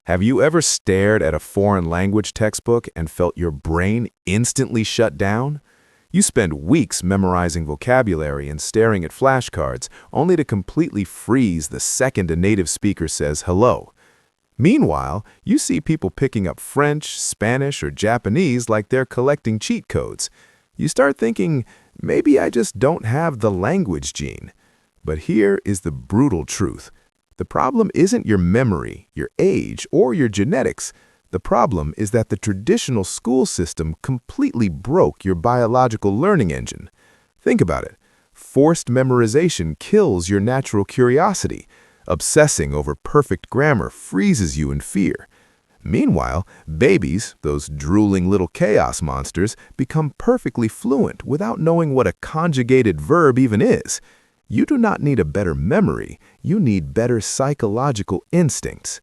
Have you ever stared at a foreign language textbook and felt your brain instantly shut down? You spend weeks memorizing vocabulary and staring at flashcards, only to completely freeze the second a native speaker says hello. Meanwhile, you see people picking up French, Spanish, or Japanese like they're collecting cheat codes. You start thinking, maybe I just don't have the language gene. But here is the brutal truth. The problem isn't your memory, your age, or your genetics. The problem is that the traditional school system completely broke your biological learning engine. Think about it. Forced memorization kills your natural curiosity. Obsessing over perfect grammar freezes you in fear. Meanwhile, babies, those drooling little chaos monsters, become perfectly fluent without knowing what a conjugated verb even is. You do not need a better memory, you need better psychological instincts.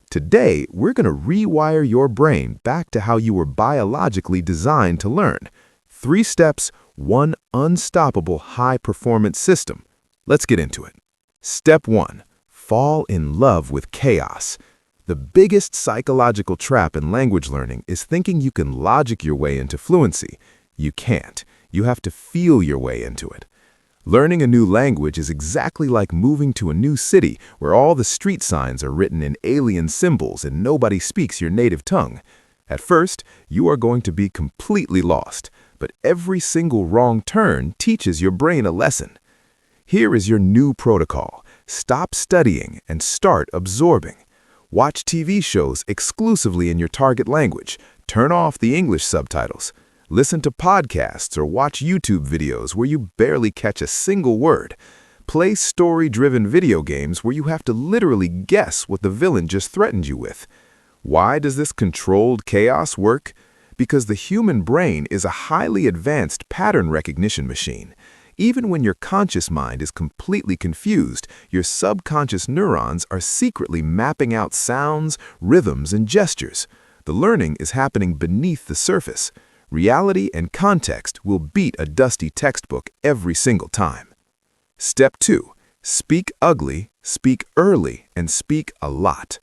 Today, we're going to rewire your brain back to how you were biologically designed to learn. 3 steps, 1 unstoppable high-performance system. Let's get into it. Step 1. Fall in love with chaos. The biggest psychological trap in language learning is thinking you can logic your way into fluency. You can't. You have to feel your way into it. Learning a new language is exactly like moving to a new city where all the street signs are written in alien symbols and nobody speaks your native tongue. At first, you are going to be completely lost, but every single wrong turn teaches your brain a lesson. Here is your new protocol. Stop studying and start absorbing. Watch TV shows exclusively in your target language. Turn off the English subtitles. Listen to podcasts or watch YouTube videos where you barely catch a single word. Play story-driven video games where you have to literally guess what the villain just threatened you with. Why does this controlled chaos work? Because the human brain is a highly advanced pattern recognition machine. Even when your conscious mind is completely confused, your subconscious neurons are secretly mapping out sounds, rhythms, and gestures. The learning is happening beneath the surface. Reality and context will beat a dusty textbook every single time. Step 2. Speak ugly, speak early, and speak a lot.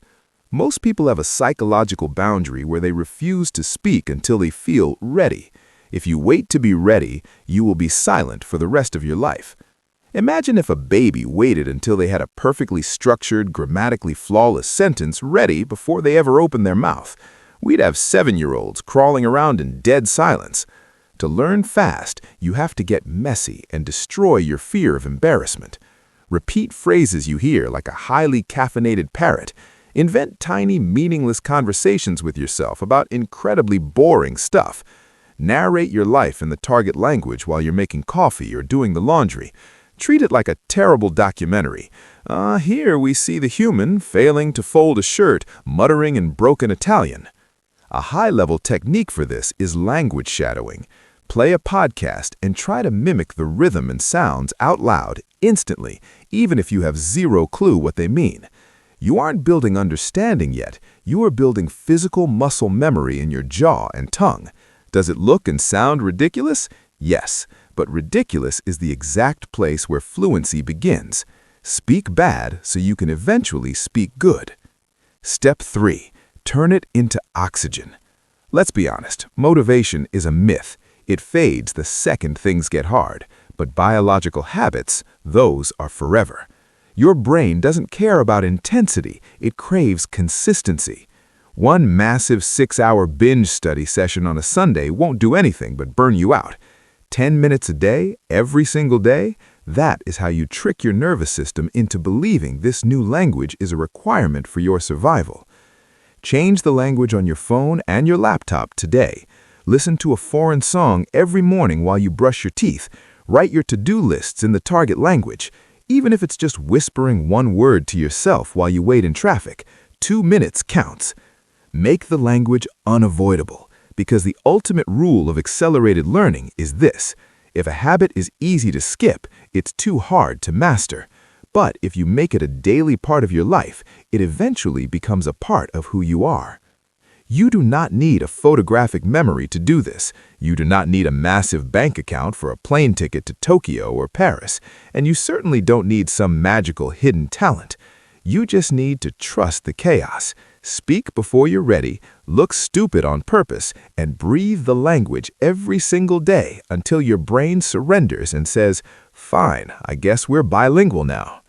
Most people have a psychological boundary where they refuse to speak until they feel ready. If you wait to be ready, you will be silent for the rest of your life. Imagine if a baby waited until they had a perfectly structured, grammatically flawless sentence ready before they ever opened their mouth. We'd have 7-year-olds crawling around in dead silence. To learn fast, you have to get messy and destroy your fear of embarrassment. Repeat phrases you hear like a highly caffeinated parrot. Invent tiny, meaningless conversations with yourself about incredibly boring stuff. Narrate your life in the target language while you're making coffee or doing the laundry. Treat it like a terrible documentary. Here we see the human failing to fold a shirt, muttering in broken Italian. A high-level technique for this is language shadowing. Play a podcast and try to mimic the rhythm and sounds out loud instantly, even if you have zero clue what they mean. You aren't building understanding yet. You are building physical muscle memory in your jaw and tongue. Does it look and sound ridiculous? Yes, but ridiculous is the exact place where fluency begins. Speak bad so you can eventually speak good. Step 3. Turn it into oxygen. Let's be honest, motivation is a myth. It fades the second things get hard, but biological habits, those are forever. Your brain doesn't care about intensity, it craves consistency. One massive 6-hour binge study session on a Sunday won't do anything but burn you out. 10 minutes a day, every single day, that is how you trick your nervous system into believing this new language is a requirement for your survival. Change the language on your phone and your laptop today. Listen to a foreign song every morning while you brush your teeth. Write your to-do lists in the target language. Even if it's just whispering one word to yourself while you wait in traffic, 2 minutes counts. Make the language unavoidable, because the ultimate rule of accelerated learning is this. If a habit is easy to skip, it's too hard to master. But if you make it a daily part of your life, it eventually becomes a part of who you are. You do not need a photographic memory to do this. You do not need a massive bank account for a plane ticket to Tokyo or Paris. And you certainly don't need some magical hidden talent. You just need to trust the chaos. Speak before you're ready, look stupid on purpose, and breathe the language every single day until your brain surrenders and says, "Fine, I guess we're bilingual now."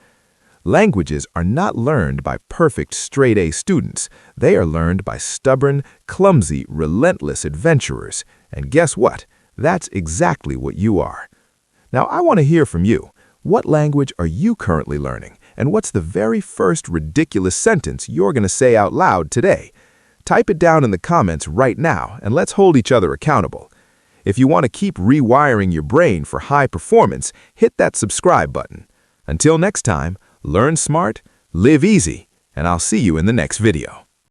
Languages are not learned by perfect straight-A students. They are learned by stubborn, clumsy, relentless adventurers. And guess what? That's exactly what you are. Now, I want to hear from you. What language are you currently learning? And what's the very first ridiculous sentence you're going to say out loud today? Type it down in the comments right now, and let's hold each other accountable. If you want to keep rewiring your brain for high performance, hit that subscribe button. Until next time, learn smart, live easy, and I'll see you in the next video.